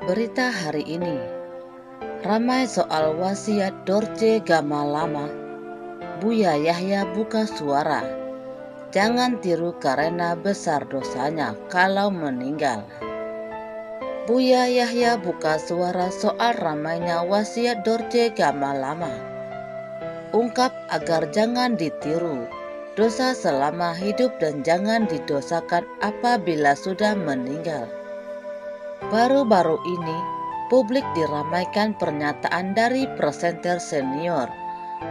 Berita hari ini, ramai soal wasiat Dorce Gamalama. Buya Yahya buka suara, jangan tiru karena besar dosanya kalau meninggal. Buya Yahya buka suara soal ramainya wasiat Dorce Gamalama. Ungkap agar jangan ditiru dosa selama hidup dan jangan didosakan apabila sudah meninggal. Baru-baru ini, publik diramaikan pernyataan dari presenter senior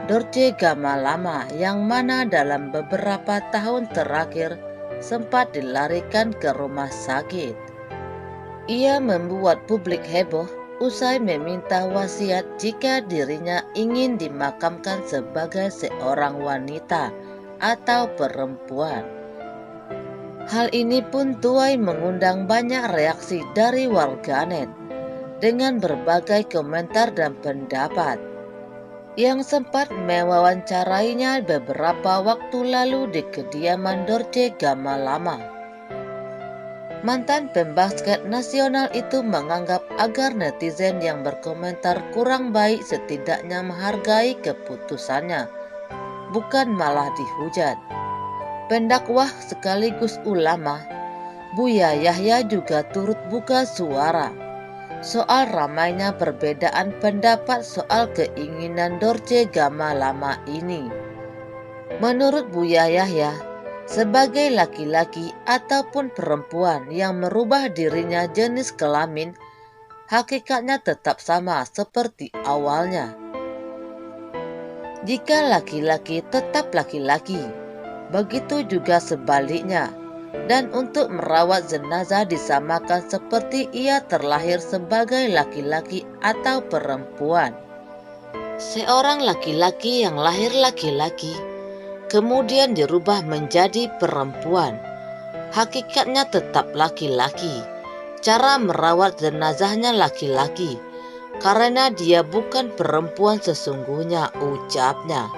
Dorce Gamalama yang mana dalam beberapa tahun terakhir sempat dilarikan ke rumah sakit. Ia membuat publik heboh usai meminta wasiat jika dirinya ingin dimakamkan sebagai seorang wanita atau perempuan. Hal ini pun tuai mengundang banyak reaksi dari warganet dengan berbagai komentar dan pendapat. Yang sempat mewawancarainya beberapa waktu lalu di kediaman Dorce Gamalama. Mantan pembasket nasional itu menganggap agar netizen yang berkomentar kurang baik setidaknya menghargai keputusannya, bukan malah dihujat. Pendakwah sekaligus ulama, Buya Yahya juga turut buka suara soal ramainya perbedaan pendapat soal keinginan Dorce Gamalama ini. Menurut Buya Yahya, sebagai laki-laki ataupun perempuan yang merubah dirinya jenis kelamin, hakikatnya tetap sama seperti awalnya. Jika laki-laki tetap laki-laki, begitu juga sebaliknya. Dan untuk merawat jenazah disamakan seperti ia terlahir sebagai laki-laki atau perempuan. Seorang laki-laki yang lahir laki-laki, kemudian dirubah menjadi perempuan, hakikatnya tetap laki-laki. Cara merawat jenazahnya laki-laki, karena dia bukan perempuan sesungguhnya, ucapnya.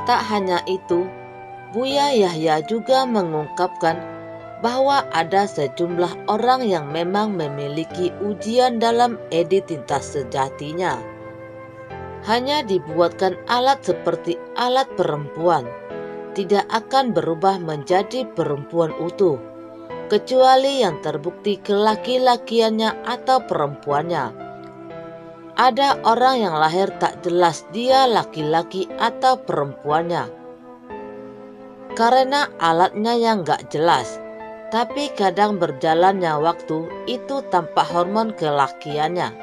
Tak hanya itu, Buya Yahya juga mengungkapkan bahwa ada sejumlah orang yang memang memiliki ujian dalam identitas sejatinya. Hanya dibuatkan alat seperti alat perempuan, tidak akan berubah menjadi perempuan utuh, kecuali yang terbukti kelaki-lakiannya atau perempuannya. Ada orang yang lahir tak jelas dia laki-laki atau perempuannya, karena alatnya yang gak jelas, tapi kadang berjalannya waktu itu tanpa hormon kelakiannya.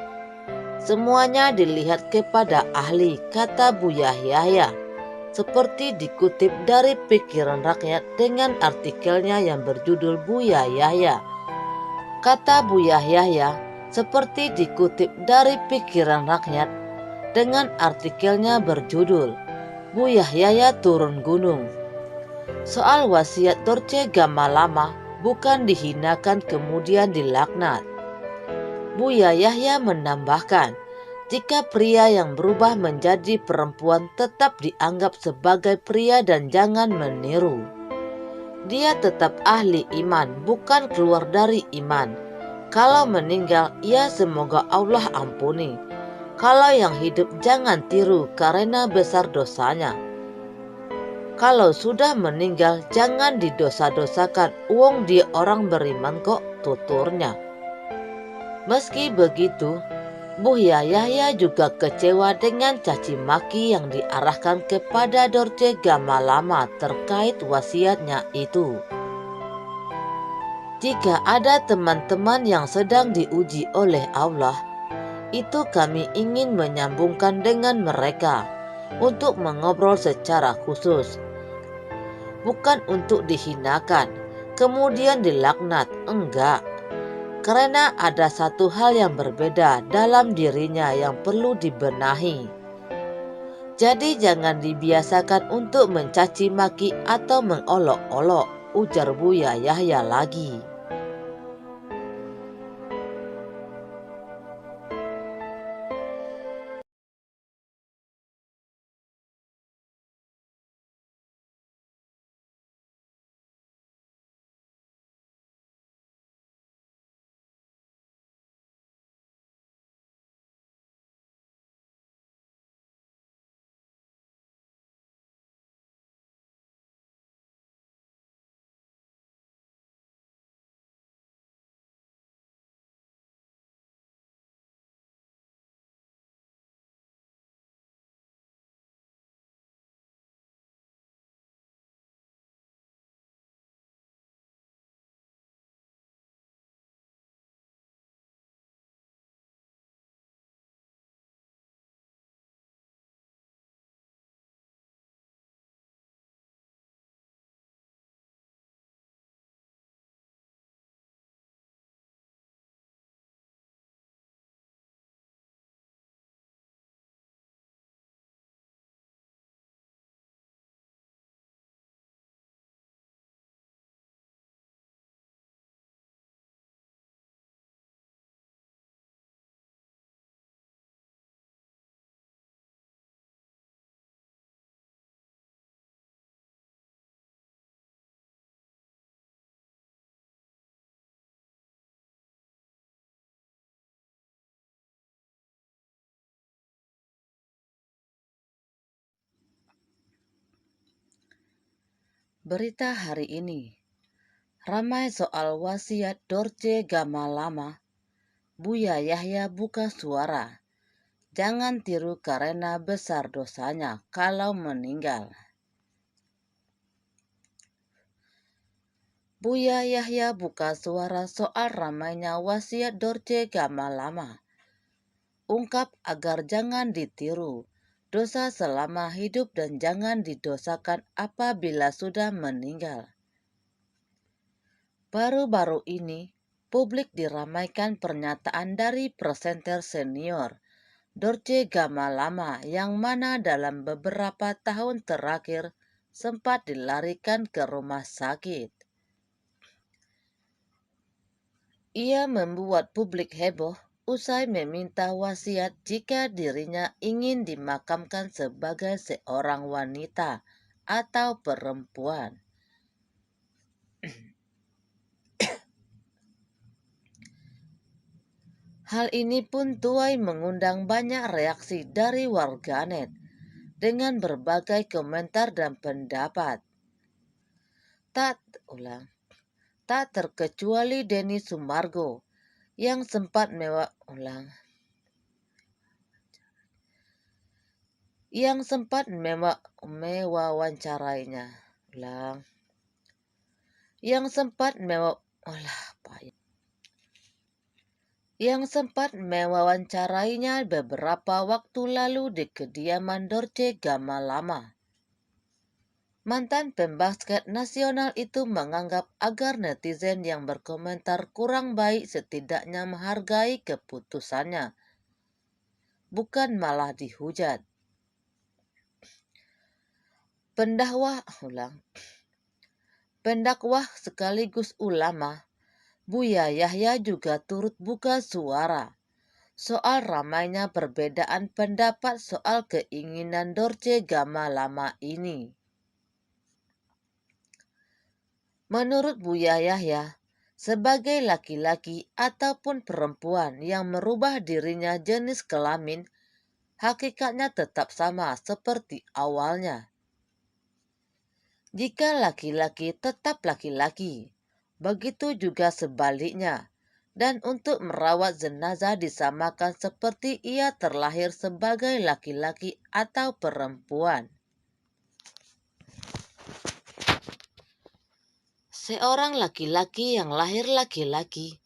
Semuanya dilihat kepada ahli, kata Buya Yahya, seperti dikutip dari Pikiran Rakyat dengan artikelnya yang berjudul Buya Yahya. Kata Buya Yahya, seperti dikutip dari Pikiran Rakyat dengan artikelnya berjudul Buya Yahya turun gunung. Soal wasiat Dorce Gamalama bukan dihinakan kemudian dilaknat. Buya Yahya menambahkan, jika pria yang berubah menjadi perempuan tetap dianggap sebagai pria dan jangan meniru. Dia tetap ahli iman, bukan keluar dari iman. Kalau meninggal, ya semoga Allah ampuni. Kalau yang hidup jangan tiru karena besar dosanya. Kalau sudah meninggal jangan didosa-dosakan, uang dia orang beriman kok, tuturnya. Meski begitu, Buya Yahya juga kecewa dengan caci maki yang diarahkan kepada Dorce Gamalama terkait wasiatnya itu. Jika ada teman-teman yang sedang diuji oleh Allah, itu kami ingin menyambungkan dengan mereka untuk mengobrol secara khusus. Bukan untuk dihinakan, kemudian dilaknat, enggak. Karena ada satu hal yang berbeda dalam dirinya yang perlu dibenahi. Jadi jangan dibiasakan untuk mencaci maki atau mengolok-olok, ujar Buya Yahya lagi. Berita hari ini, ramai soal wasiat Dorce Gamalama. Buya Yahya buka suara. Jangan tiru karena besar dosanya kalau meninggal. Buya Yahya buka suara soal ramainya wasiat Dorce Gamalama. Ungkap agar jangan ditiru dosa selama hidup dan jangan didosakan apabila sudah meninggal. Baru-baru ini, publik diramaikan pernyataan dari presenter senior Dorce Gamalama yang mana dalam beberapa tahun terakhir sempat dilarikan ke rumah sakit. Ia membuat publik heboh usai meminta wasiat jika dirinya ingin dimakamkan sebagai seorang wanita atau perempuan. Hal ini pun tuai mengundang banyak reaksi dari warganet dengan berbagai komentar dan pendapat. Tak terkecuali Denny Sumargo yang sempat mewawancarainya. Yang sempat mewawancarainya beberapa waktu lalu di kediaman Dorce Gamalama. Mantan pembasket nasional itu menganggap agar netizen yang berkomentar kurang baik setidaknya menghargai keputusannya, bukan malah dihujat. Pendakwah sekaligus ulama, Buya Yahya juga turut buka suara soal ramainya perbedaan pendapat soal keinginan Dorce Gamalama ini. Menurut Buya Yahya, sebagai laki-laki ataupun perempuan yang merubah dirinya jenis kelamin, hakikatnya tetap sama seperti awalnya. Jika laki-laki tetap laki-laki, begitu juga sebaliknya. Dan untuk merawat jenazah disamakan seperti ia terlahir sebagai laki-laki atau perempuan. Seorang laki-laki yang lahir laki-laki,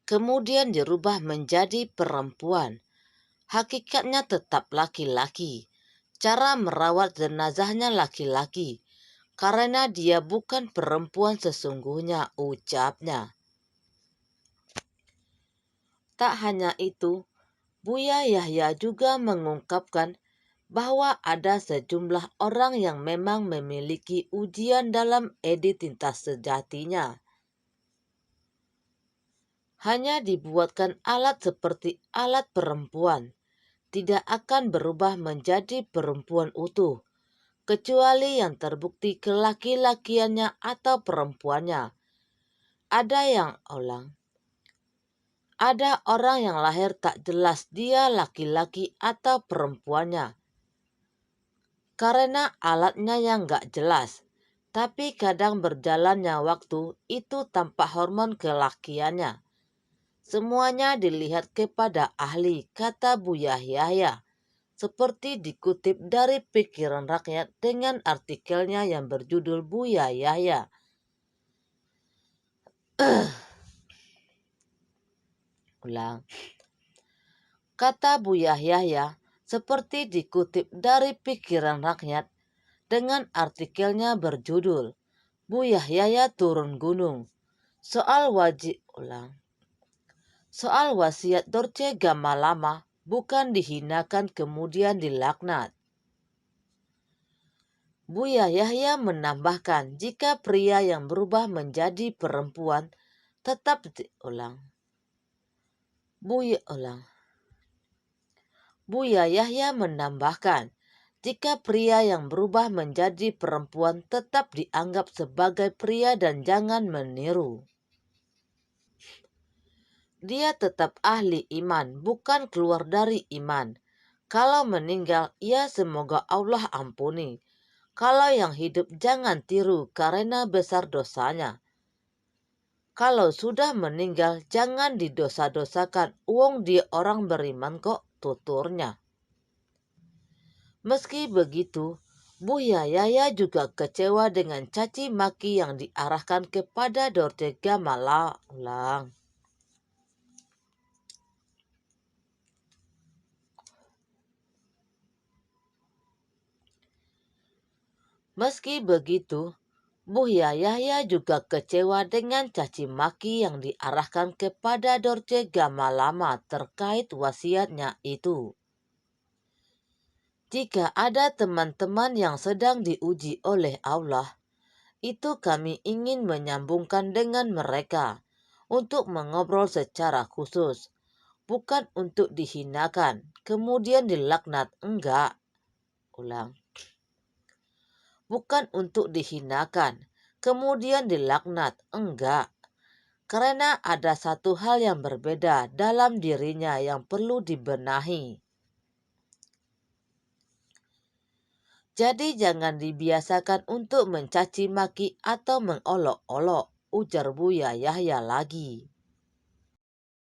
kemudian dirubah menjadi perempuan, hakikatnya tetap laki-laki. Cara merawat jenazahnya laki-laki, karena dia bukan perempuan sesungguhnya, ucapnya. Tak hanya itu, Buya Yahya juga mengungkapkan bahwa ada sejumlah orang yang memang memiliki ujian dalam identitas sejatinya. Hanya dibuatkan alat seperti alat perempuan, tidak akan berubah menjadi perempuan utuh, kecuali yang terbukti kelaki-lakiannya atau perempuannya. Ada orang yang lahir tak jelas dia laki-laki atau perempuannya, karena alatnya yang gak jelas. Tapi kadang berjalannya waktu itu tampak hormon kelakiannya. Semuanya dilihat kepada ahli, kata Buya Yahya. Seperti dikutip dari Pikiran Rakyat dengan artikelnya yang berjudul Buya Yahya. Kata Buya Yahya seperti dikutip dari Pikiran Rakyat dengan artikelnya berjudul Buya Yahya turun gunung. Soal wasiat Dorce Gamalama bukan dihinakan kemudian dilaknat. Buya Yahya menambahkan jika pria yang berubah menjadi perempuan tetap Buya Yahya menambahkan jika pria yang berubah menjadi perempuan tetap dianggap sebagai pria dan jangan meniru. Dia tetap ahli iman, bukan keluar dari iman. Kalau meninggal, ya semoga Allah ampuni. Kalau yang hidup jangan tiru karena besar dosanya. Kalau sudah meninggal jangan didosa-dosakan, uang dia orang beriman kok, tuturnya. Meski begitu, Buya Yaya juga kecewa dengan caci maki yang diarahkan kepada Dorce Gamalala. Meski begitu, Buya Yahya juga kecewa dengan caci maki yang diarahkan kepada Dorce Gamalama terkait wasiatnya itu. Jika ada teman-teman yang sedang diuji oleh Allah, itu kami ingin menyambungkan dengan mereka untuk mengobrol secara khusus, bukan untuk dihinakan, kemudian dilaknat, enggak. Ulang. Bukan untuk dihinakan, kemudian dilaknat, enggak. Karena ada satu hal yang berbeda dalam dirinya yang perlu dibenahi. Jadi jangan dibiasakan untuk mencaci maki atau mengolok-olok, ujar Buya Yahya lagi.